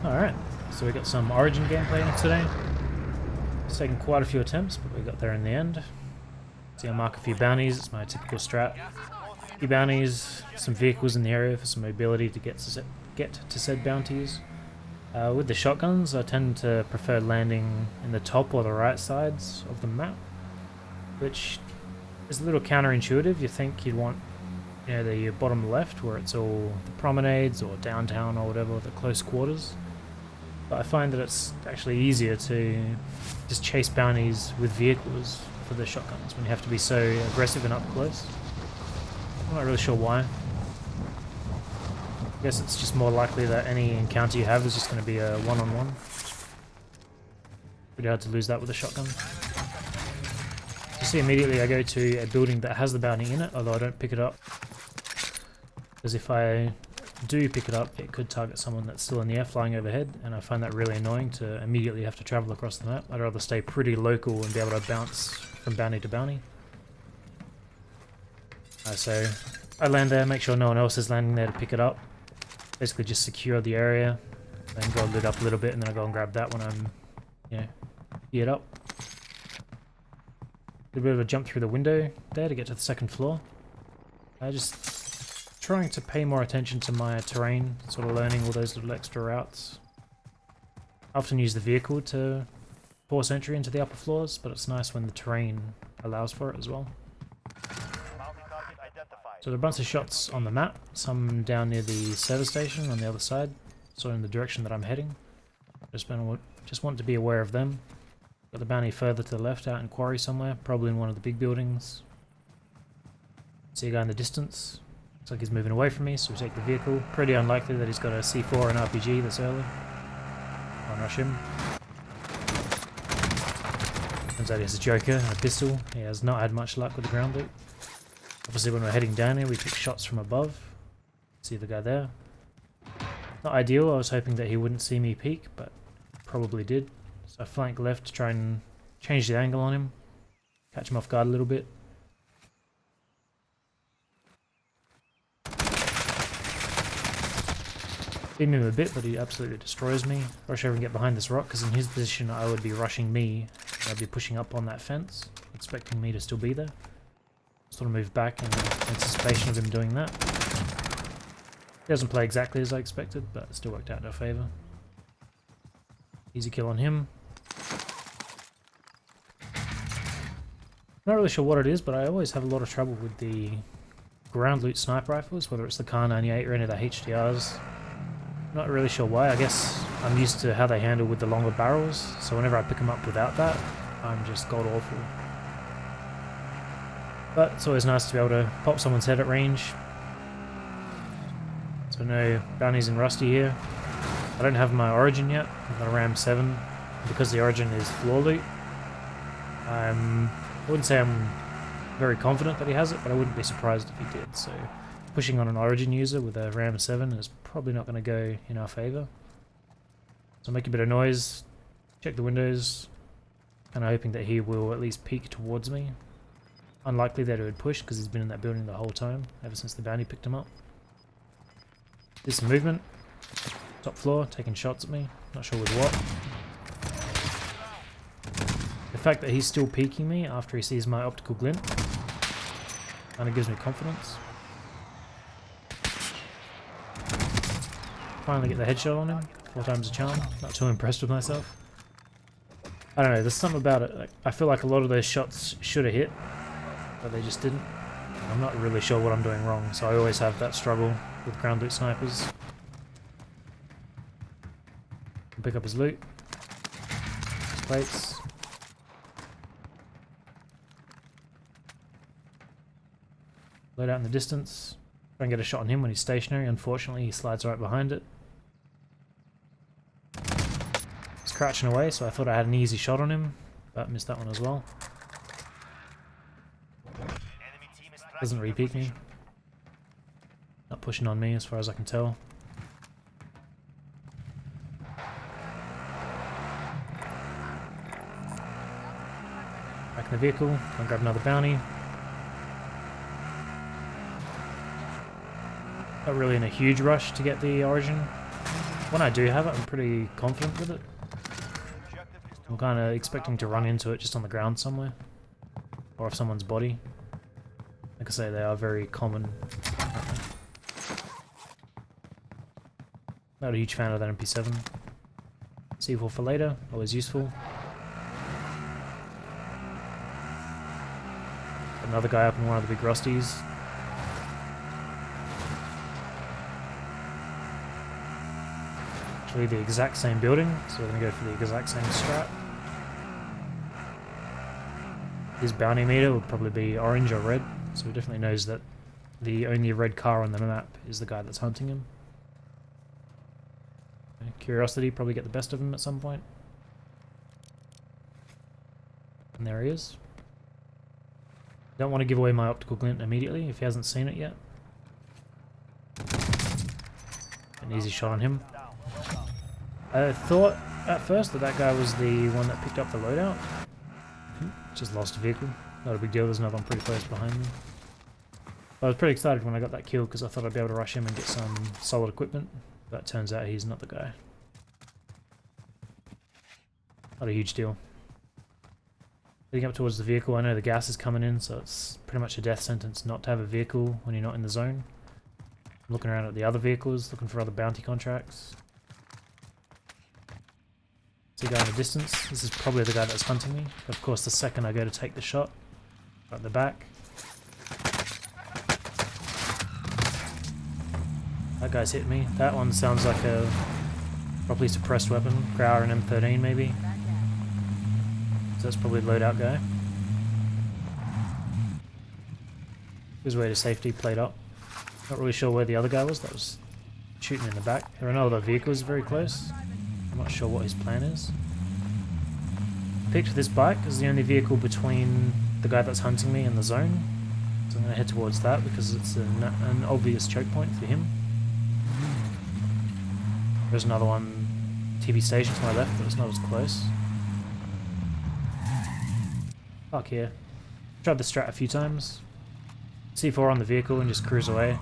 Alright, so we got some Origin gameplay today. It's taken quite a few attempts, but we got there in the end. See, I mark a few bounties, it's my typical strat. A few bounties, some vehicles in the area for some mobility to get to said bounties. With the shotguns, I tend to prefer landing in the top or the right sides of the map, which is a little counterintuitive. You think you'd want, you know, the bottom left where it's all the promenades or downtown or whatever, the close quarters. But I find that it's actually easier to just chase bounties with vehicles for the shotguns when you have to be so aggressive and up close. I'm not really sure why. I guess it's just more likely that any encounter you have is just going to be a one-on-one. Pretty hard to lose that with a shotgun. You see, immediately I go to a building that has the bounty in it, although I don't pick it up. Because if I do pick it up, it could target someone that's still in the air flying overhead, and I find that really annoying to immediately have to travel across the map. I'd rather stay pretty local and be able to bounce from bounty to bounty. So I land there, make sure no one else is landing there to pick it up. Basically just secure the area, then go loot up a little bit, and then I go and grab that when I'm, you know, geared up. A bit of a jump through the window there to get to the second floor. Just trying to pay more attention to my terrain, sort of learning all those little extra routes. I often use the vehicle to force entry into the upper floors, but it's nice when the terrain allows for it as well. So there are a bunch of shots on the map, some down near the service station on the other side, sort of in the direction that I'm heading. Just want to be aware of them. Got the bounty further to the left out in quarry somewhere, probably in one of the big buildings. See a guy in the distance. Looks like he's moving away from me, so we take the vehicle. Pretty unlikely that he's got a C4 and RPG this early. I'll rush him. Turns out he has a Joker and a pistol. He has not had much luck with the ground loot. Obviously when we're heading down here we took shots from above. See the guy there. Not ideal, I was hoping that he wouldn't see me peek, but probably did. So I flank left to try and change the angle on him. Catch him off guard a little bit. Beat him a bit, but he absolutely destroys me. Rush over and get behind this rock, because in his position I would be rushing me. I'd be pushing up on that fence, expecting me to still be there. Sort of move back in anticipation of him doing that. He doesn't play exactly as I expected, but it still worked out in our favour. Easy kill on him. Not really sure what it is, but I always have a lot of trouble with the ground loot sniper rifles, whether it's the Kar 98 or any of the HDRs. Not really sure why. I guess I'm used to how they handle with the longer barrels, so whenever I pick them up without that, I'm just god awful. But it's always nice to be able to pop someone's head at range. So no bounties in Rusty here. I don't have my Origin yet. I've got a Ram 7. Because the Origin is floor loot, I wouldn't say I'm very confident that he has it, but I wouldn't be surprised if he did. So pushing on an Origin user with a Ram 7 is probably not going to go in our favour. So make a bit of noise, check the windows, kind of hoping that he will at least peek towards me. Unlikely that he would push because he's been in that building the whole time, ever since the bounty picked him up. There's some movement. Top floor, taking shots at me. Not sure with what. The fact that he's still peeking me after he sees my optical glint kind of gives me confidence. Finally get the headshot on him. 4 times a charm. Not too impressed with myself. I don't know, there's something about it. Like, I feel like a lot of those shots should have hit, but they just didn't. I'm not really sure what I'm doing wrong, so I always have that struggle with ground loot snipers. Pick up his loot. His plates. Load out in the distance. Try and get a shot on him when he's stationary. Unfortunately, he slides right behind it. He's crouching away, so I thought I had an easy shot on him, but missed that one as well. Doesn't re-peek me. Not pushing on me as far as I can tell. Back in the vehicle, go and grab another bounty. Not really in a huge rush to get the Origin When I do have it, I'm pretty confident with it. I'm kind of expecting to run into it just on the ground somewhere. Or off someone's body. Like I say, they are very common. Not a huge fan of that MP7. C4 for later, always useful. Another guy up in one of the big rusties. Actually the exact same building, so we're going to go for the exact same strat. His bounty meter would probably be orange or red, so he definitely knows that the only red car on the map is the guy that's hunting him. Curiosity probably get the best of him at some point. And there he is. Don't want to give away my optical glint immediately if he hasn't seen it yet. An easy shot on him. I thought at first that that guy was the one that picked up the loadout. Just lost a vehicle. Not a big deal, there's another one pretty close behind me. I was pretty excited when I got that kill because I thought I'd be able to rush him and get some solid equipment. But turns out he's not the guy. Not a huge deal. Heading up towards the vehicle, I know the gas is coming in, so it's pretty much a death sentence not to have a vehicle when you're not in the zone. I'm looking around at the other vehicles, looking for other bounty contracts. See a guy in the distance. This is probably the guy that's hunting me. But of course, the second I go to take the shot, right at the back. That guy's hit me. That one sounds like a properly suppressed weapon. Grauer and M13 maybe. So that's probably the loadout guy. His way to safety, played up. Not really sure where the other guy was. That was shooting in the back. There are no other vehicles very close. I'm not sure what his plan is. I picked this bike as the only vehicle between the guy that's hunting me and the zone. So I'm going to head towards that because it's an obvious choke point for him. There's another one, TV station to my left, but it's not as close. Fuck yeah. Tried the strat a few times. C4 on the vehicle and just cruise away.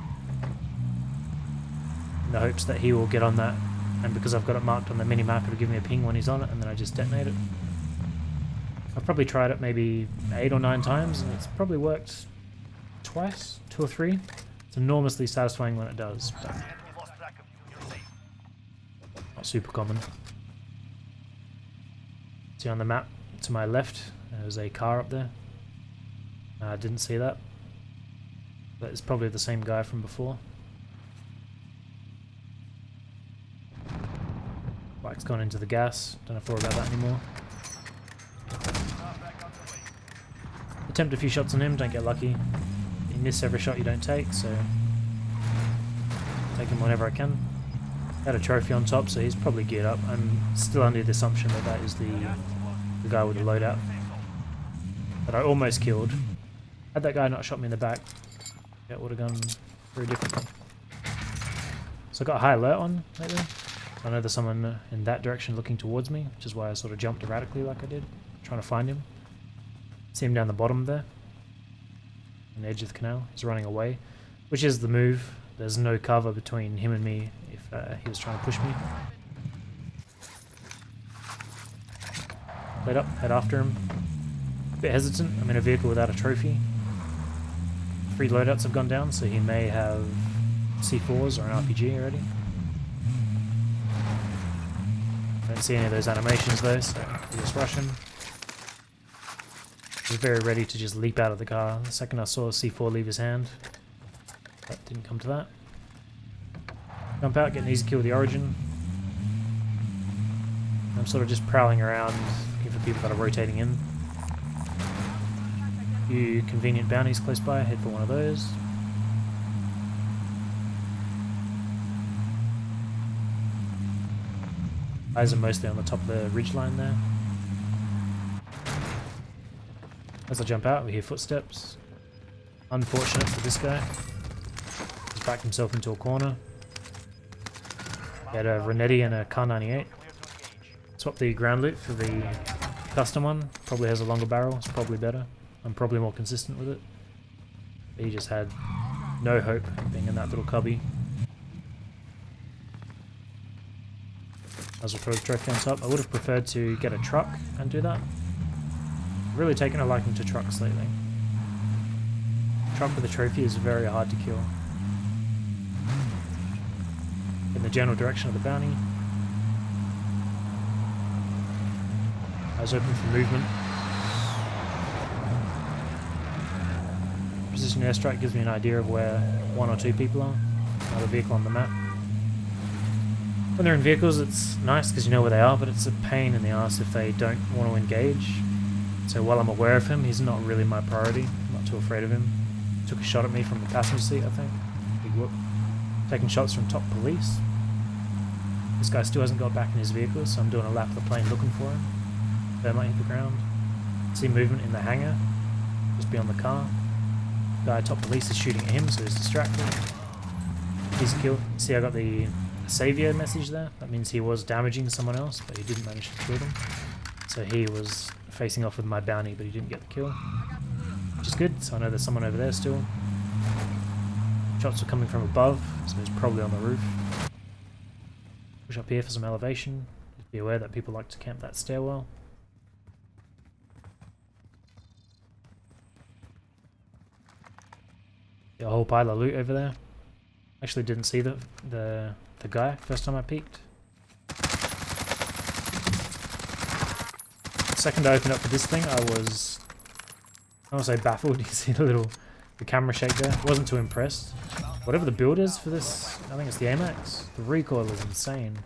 In the hopes that he will get on that, and because I've got it marked on the mini-map, it'll give me a ping when he's on it, and then I just detonate it. I've probably tried it maybe 8 or 9 times, and it's probably worked twice, 2 or 3. It's enormously satisfying when it does, but not super common. See on the map to my left, there's a car up there. I didn't see that. But it's probably the same guy from before. Bike's gone into the gas. Don't have to worry about that anymore. Attempt a few shots on him, don't get lucky. You miss every shot you don't take, so take him whenever I can. Had a trophy on top, so he's probably geared up. I'm still under the assumption that that is the guy with the loadout that I almost killed. Had that guy not shot me in the back, it would have gone very differently. So I got a high alert on lately. I know there's someone in that direction looking towards me, which is why I sort of jumped erratically like I did, trying to find him. See him down the bottom there, on the edge of the canal. He's running away, which is the move. There's no cover between him and me if he was trying to push me. Plate up, head after him. A bit hesitant, I'm in a vehicle without a trophy. 3 loadouts have gone down, so he may have C4s or an RPG already. Don't see any of those animations though, so we just rush him. He was very ready to just leap out of the car the second I saw a C4 leave his hand. That didn't come to that. Jump out, get an easy kill with the Origin. I'm sort of just prowling around, looking for people that are rotating in. Few convenient bounties close by, head for one of those. Eyes are mostly on the top of the ridgeline there. As I jump out, we hear footsteps. Unfortunate for this guy. He's backed himself into a corner. He had a Renetti and a Kar 98. Swap the ground loot for the custom one. Probably has a longer barrel, it's probably better. I'm probably more consistent with it. But he just had no hope being in that little cubby. as well throw the trophy on top. I would have preferred to get a truck and do that. I've really taken a liking to trucks lately. Truck with a trophy is very hard to kill. In the general direction of the bounty. Eyes open for movement. Precision airstrike gives me an idea of where 1 or 2 people are. Another vehicle on the map. When they're in vehicles, it's nice because you know where they are, but it's a pain in the ass if they don't want to engage. So while I'm aware of him, he's not really my priority. I'm not too afraid of him. Took a shot at me from the passenger seat, I think. Big whoop. Taking shots from top police. This guy still hasn't got back in his vehicle, so I'm doing a lap of the plane looking for him. Bear might hit the ground. See movement in the hangar, just beyond the car. Guy top police is shooting at him, so he's distracted. He's killed. See, I got the savior message there. That means he was damaging someone else, but he didn't manage to kill them. So he was facing off with my bounty, but he didn't get the kill. Which is good, so I know there's someone over there still. Shots are coming from above, so he's probably on the roof. Push up here for some elevation. Just be aware that people like to camp that stairwell. A whole pile of loot over there. Actually didn't see the guy first time I peeked. The second I opened up for this thing, I was, I don't want to say baffled. You see the camera shake there. Wasn't too impressed. Whatever the build is for this, I think it's the AMAX. The recoil is insane.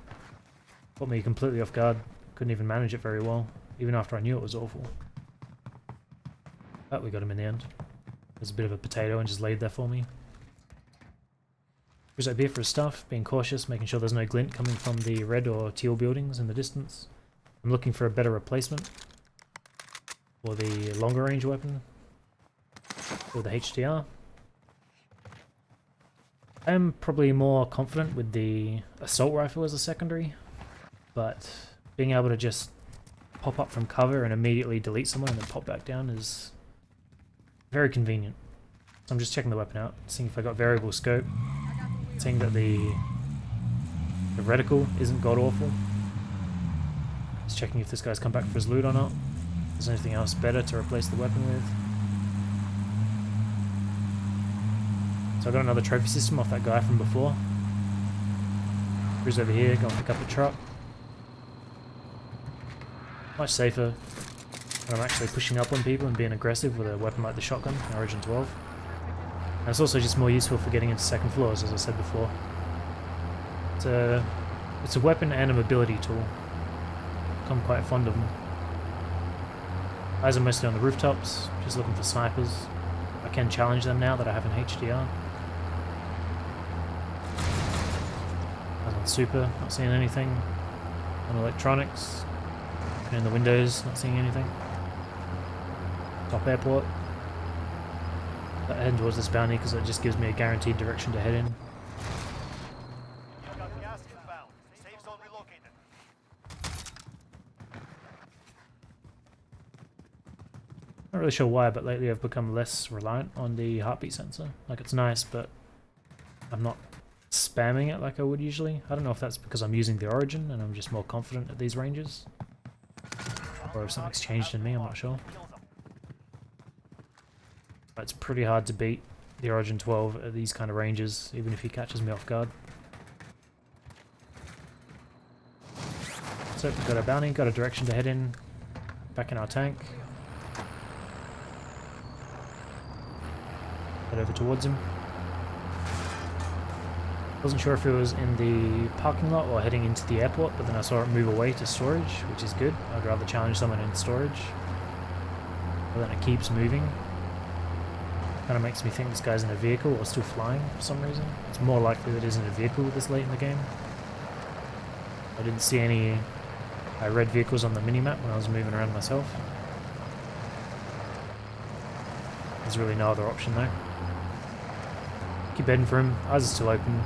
Caught me completely off guard. Couldn't even manage it very well, even after I knew it was awful. But we got him in the end. There's a bit of a potato and just laid there for me. Goes up here for his stuff, being cautious, making sure there's no glint coming from the red or teal buildings in the distance. I'm looking for a better replacement for the longer range weapon, or the HDR. I am probably more confident with the assault rifle as a secondary, but being able to just pop up from cover and immediately delete someone and then pop back down is very convenient. So I'm just checking the weapon out, seeing if I got variable scope, seeing that the reticle isn't god awful. Just checking if this guy's come back for his loot or not. If there's anything else better to replace the weapon with. So I got another trophy system off that guy from before. Cruise over here, go and pick up the truck. Much safer when I'm actually pushing up on people and being aggressive with a weapon like the shotgun, Origin 12. And it's also just more useful for getting into second floors, as I said before. It's a weapon and a mobility tool. I'm quite fond of them. Eyes are mostly on the rooftops, just looking for snipers. I can challenge them now that I have an HDR. Eyes on super, not seeing anything. On electronics, in the windows, not seeing anything. Top airport. Heading towards this bounty because it just gives me a guaranteed direction to head in. Not really sure why, but lately I've become less reliant on the heartbeat sensor. Like, it's nice, but I'm not spamming it like I would usually. I don't know if that's because I'm using the Origin and I'm just more confident at these ranges, or if something's changed in me, I'm not sure. It's pretty hard to beat the Origin 12 at these kind of ranges, even if he catches me off guard. So, we've got our bounty, got a direction to head in, back in our tank. Head over towards him. Wasn't sure if it was in the parking lot or heading into the airport, but then I saw it move away to storage, which is good. I'd rather challenge someone in storage. But then it keeps moving. Kind of makes me think this guy's in a vehicle or still flying for some reason. It's more likely that he's in a vehicle this late in the game. I didn't see any red vehicles on the minimap when I was moving around myself. There's really no other option though. Keep heading for him. Eyes are still open.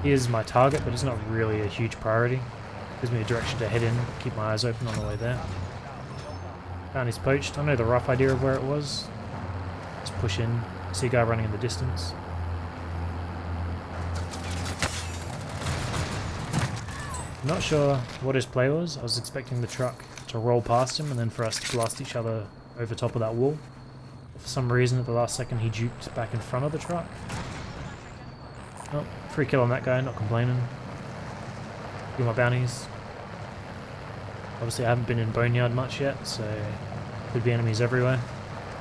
He is my target, but it's not really a huge priority. Gives me a direction to head in, keep my eyes open on the way there. Bounty's poached. I know the rough idea of where it was. Just push in. See a guy running in the distance. I'm not sure what his play was. I was expecting the truck to roll past him and then for us to blast each other over top of that wall. But for some reason at the last second he juked back in front of the truck. Oh, free kill on that guy, not complaining. Do my bounties. Obviously I haven't been in Boneyard much yet, so could be enemies everywhere,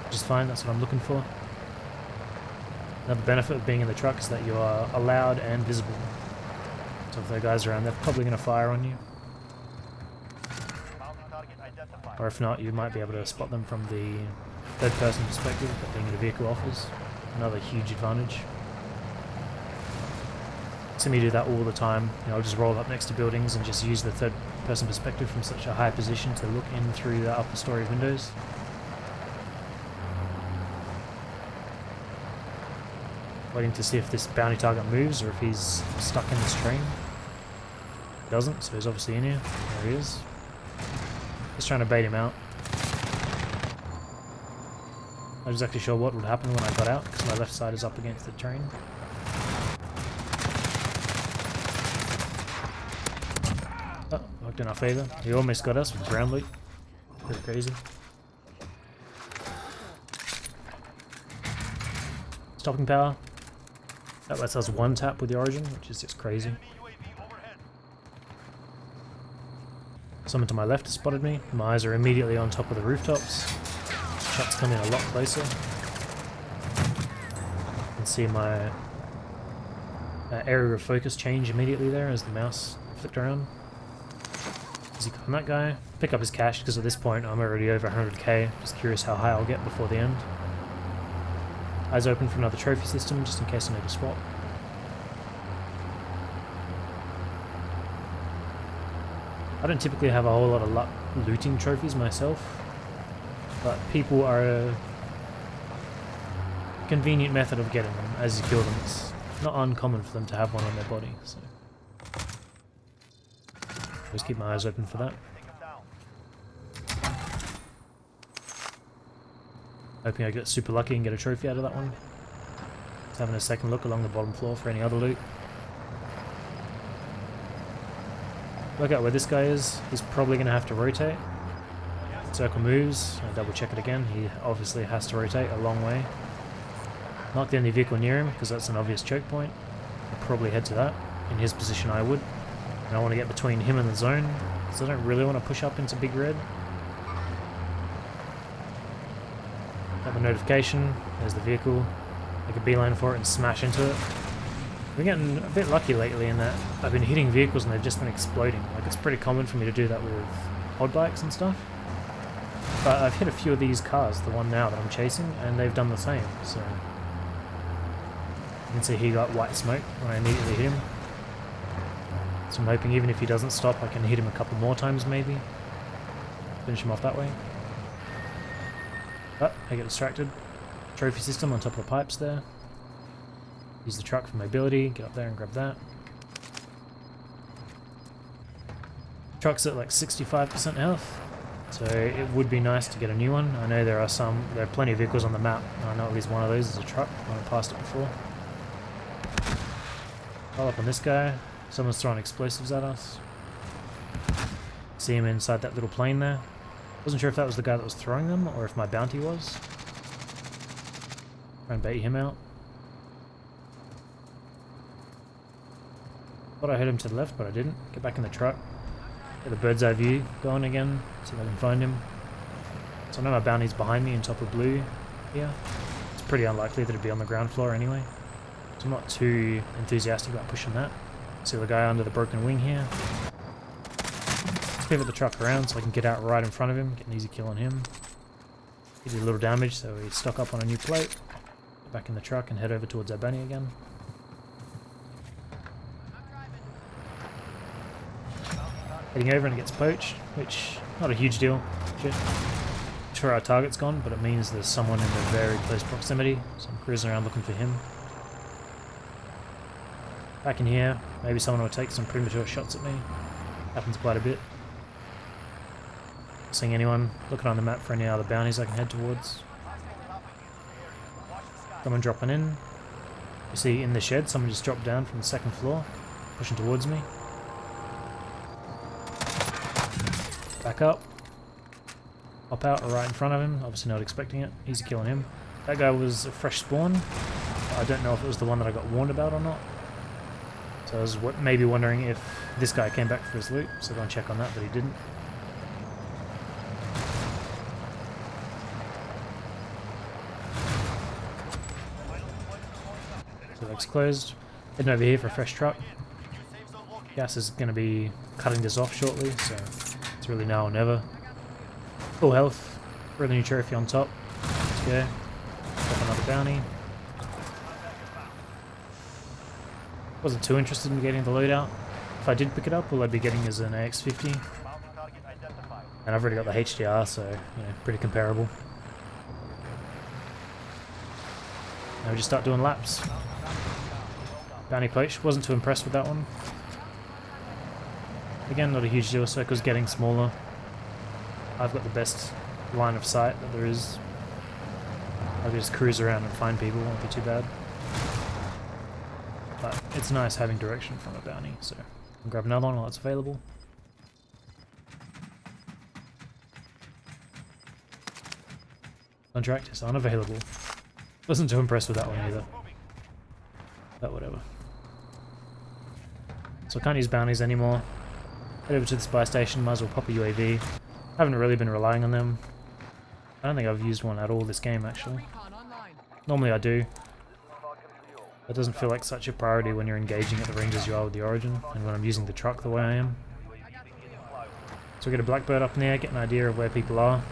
which is fine, that's what I'm looking for. Another benefit of being in the truck is that you are loud and visible. So if there are guys around, they're probably going to fire on you. Or if not, you might be able to spot them from the third person perspective that being in a vehicle offers. Another huge advantage. See me do that all the time. You know, I'll just roll up next to buildings and just use the third person perspective from such a high position to look in through the upper story windows. Waiting to see if this bounty target moves or if he's stuck in this train. He doesn't, so he's obviously in here. There he is. Just trying to bait him out. Not exactly sure what would happen when I got out because my left side is up against the train. Oh, worked in our favour. He almost got us with ground loot. Pretty crazy. Stopping power. That lets us one tap with the Origin, which is just crazy. Someone to my left has spotted me. My eyes are immediately on top of the rooftops. Trucks come in a lot closer. You can see my area of focus change immediately there as the mouse flicked around. Is he on that guy? Pick up his cash because at this point I'm already over 100k. Just curious how high I'll get before the end. Eyes open for another trophy system just in case I need to swap. I don't typically have a whole lot of luck looting trophies myself, but people are a convenient method of getting them as you kill them. It's not uncommon for them to have one on their body, so always keep my eyes open for that. Hoping I get super lucky and get a trophy out of that one. Just having a second look along the bottom floor for any other loot. Work out where this guy is. He's probably going to have to rotate. Circle moves. I double check it again. He obviously has to rotate a long way. Not the only vehicle near him because that's an obvious choke point. I'd probably head to that. In his position I would. And I want to get between him and the zone. So I don't really want to push up into Big Red. Got the notification. There's the vehicle. Make a beeline for it and smash into it. I've been getting a bit lucky lately in that I've been hitting vehicles and they've just been exploding. Like, it's pretty common for me to do that with odd bikes and stuff. But I've hit a few of these cars, the one now that I'm chasing, and they've done the same, so... You can see he got white smoke when I immediately hit him. So I'm hoping even if he doesn't stop, I can hit him a couple more times maybe. Finish him off that way. Oh, I get distracted. Trophy system on top of the pipes there. Use the truck for mobility, get up there and grab that. Truck's at like 65% health, so it would be nice to get a new one. I know there are plenty of vehicles on the map. I know at least one of those is a truck. I went past it before. Roll up on this guy. Someone's throwing explosives at us. See him inside that little plane there. Wasn't sure if that was the guy that was throwing them or if my bounty was. Try and bait him out. Thought I heard him to the left, but I didn't. Get back in the truck. Get the bird's eye view going again. See if I can find him. So I know my bounty's behind me on top of blue here. It's pretty unlikely that it'd be on the ground floor anyway. So I'm not too enthusiastic about pushing that. See the guy under the broken wing here. Let's pivot the truck around so I can get out right in front of him. Get an easy kill on him. He did a little damage, so we stock up on a new plate. Get back in the truck and head over towards our bunny again. Heading over and it gets poached, which not a huge deal. Sure our target's gone, but it means there's someone in the very close proximity, so I'm cruising around looking for him. Back in here, maybe someone will take some premature shots at me. Happens quite a bit. Not seeing anyone. Looking on the map for any other bounties I can head towards. Someone dropping in. You see in the shed, someone just dropped down from the second floor, pushing towards me. Back up. Hop out right in front of him, obviously not expecting it. Easy killing him. That guy was a fresh spawn. I don't know if it was the one that I got warned about or not. So I was maybe wondering if this guy came back for his loot, so go and check on that, but he didn't. So that's closed. Heading over here for a fresh truck. Gas is going to be cutting this off shortly, so it's really now or never. Full health, revenue trophy on top. Let's go. Drop another bounty. Wasn't too interested in getting the loadout. If I did pick it up, all I'd be getting is an AX-50. And I've already got the HDR, so, you know, pretty comparable. Now we just start doing laps. Bounty poach, wasn't too impressed with that one. Again, not a huge deal, circle's getting smaller. I've got the best line of sight that there is. I'll just cruise around and find people, won't be too bad. But it's nice having direction from a bounty, so I'll grab another one while it's available. Contract is unavailable. Wasn't too impressed with that one either. But whatever. So I can't use bounties anymore. Head over to the spy station, might as well pop a UAV. Haven't really been relying on them. I don't think I've used one at all this game actually. Normally I do. It doesn't feel like such a priority when you're engaging at the range as you are with the Origin, and when I'm using the truck the way I am. So we get a Blackbird up in the air, get an idea of where people are.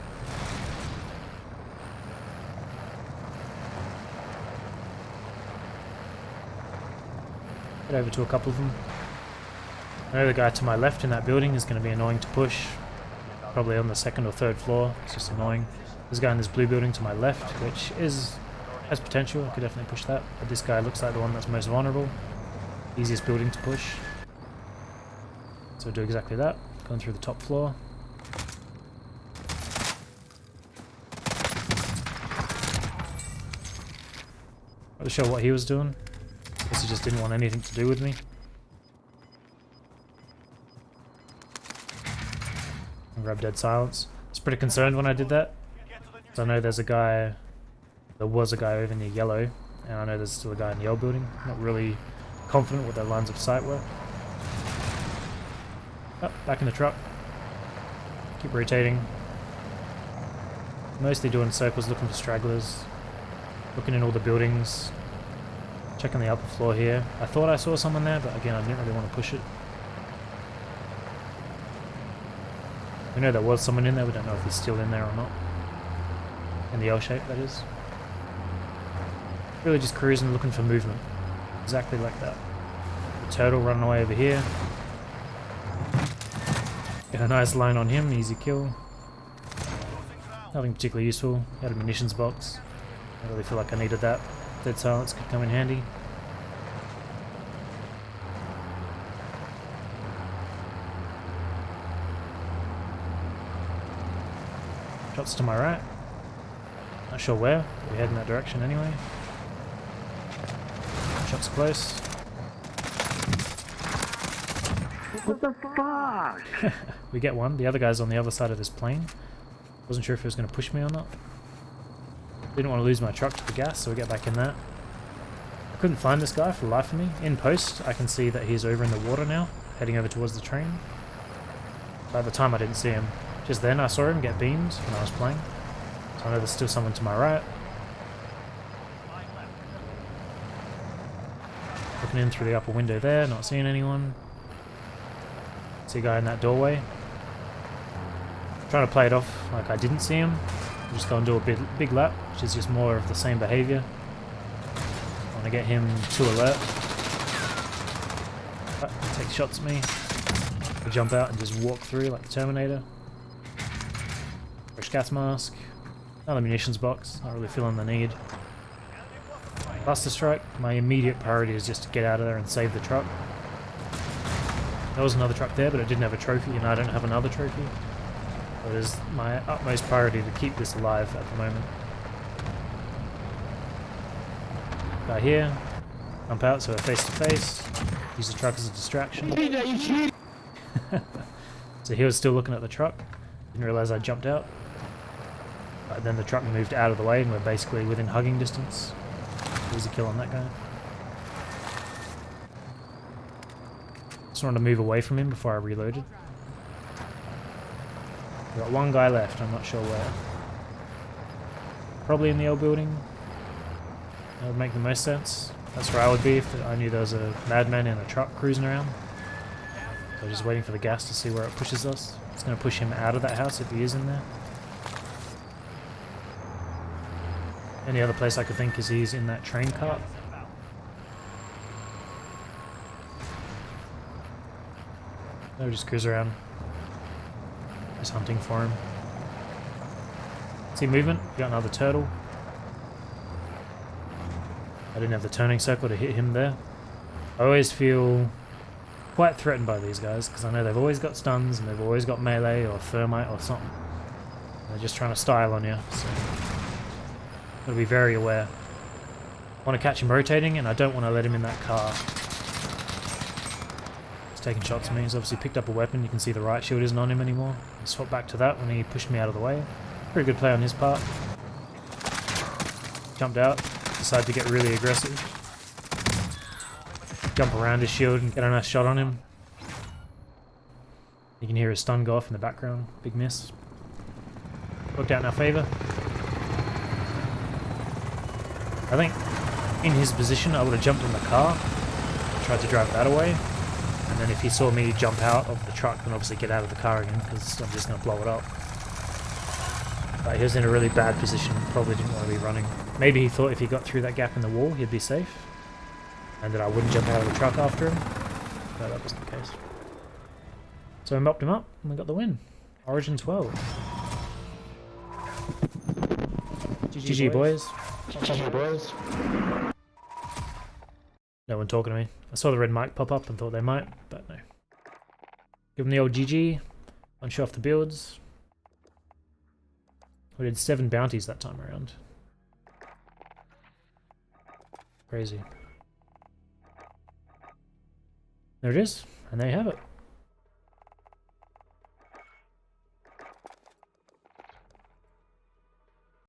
Head over to a couple of them. I know the guy to my left in that building is going to be annoying to push. Probably on the second or third floor, it's just annoying. There's a guy in this blue building to my left, which has potential, I could definitely push that. But this guy looks like the one that's most vulnerable. Easiest building to push. So we'll do exactly that, going through the top floor. Not sure what he was doing. Guess he just didn't want anything to do with me. Grab dead silence. I was pretty concerned when I did that. So I know there was a guy over near yellow, and I know there's still a guy in the old building. Not really confident what their lines of sight were. Oh, back in the truck. Keep rotating. Mostly doing circles, looking for stragglers. Looking in all the buildings. Checking the upper floor here. I thought I saw someone there, but again I didn't really want to push it. We know there was someone in there, we don't know if he's still in there or not. In the L shape, that is. Really just cruising, looking for movement. Exactly like that. The turtle running away over here. Get a nice line on him, easy kill. Nothing particularly useful. Had a munitions box. I really feel like I needed that. Dead silence could come in handy. Shots to my right. Not sure where, but we head in that direction anyway. Shots close. What the fuck? We get one. The other guy's on the other side of this plane. Wasn't sure if he was going to push me or not. Didn't want to lose my truck to the gas, so we get back in that. I couldn't find this guy for the life of me. In post, I can see that he's over in the water now, heading over towards the train. But at the time I didn't see him. Just then I saw him get beamed when I was playing. So I know there's still someone to my right. Looking in through the upper window there, not seeing anyone. See a guy in that doorway. Trying to play it off like I didn't see him. Just go and do a big lap, which is just more of the same behaviour. I want to get him too alert. But he takes shots at me. I jump out and just walk through like the Terminator. Fresh gas mask. Another munitions box, not really feeling the need. Buster strike, my immediate priority is just to get out of there and save the truck. There was another truck there, but it didn't have a trophy, and I don't have another trophy. So it is my utmost priority to keep this alive at the moment. Guy here, jump out so we're face to face. Use the truck as a distraction. So he was still looking at the truck. Didn't realize I jumped out. But then the truck moved out of the way and we're basically within hugging distance. Easy kill on that guy. Just wanted to move away from him before I reloaded. We've got one guy left, I'm not sure where. Probably in the old building. That would make the most sense. That's where I would be if I knew there was a madman in a truck cruising around. So just waiting for the gas to see where it pushes us. It's going to push him out of that house if he is in there. Any other place I could think is he's in that train cart. I'll just cruise around. Just hunting for him. See movement? Got another turtle. I didn't have the turning circle to hit him there. I always feel quite threatened by these guys because I know they've always got stuns and they've always got melee or thermite or something. They're just trying to style on you, so gotta be very aware. I want to catch him rotating and I don't want to let him in that car. He's taking shots at me. He's obviously picked up a weapon. You can see the right shield isn't on him anymore. I swapped back to that when he pushed me out of the way. Pretty good play on his part. Jumped out. Decided to get really aggressive. Jump around his shield and get a nice shot on him. You can hear his stun go off in the background. Big miss. Worked out in our favour. I think in his position I would have jumped in the car, tried to drive that away, and then if he saw me jump out of the truck then obviously get out of the car again because I'm just going to blow it up. But he was in a really bad position, probably didn't want to be running. Maybe he thought if he got through that gap in the wall he'd be safe, and that I wouldn't jump out of the truck after him, but that wasn't the case. So I mopped him up and we got the win. Origin 12. GG boys. GG boys. No one talking to me. I saw the red mic pop up and thought they might, but no. Give them the old GG. Punch off the builds. We did 7 bounties that time around. Crazy. There it is, and there you have it.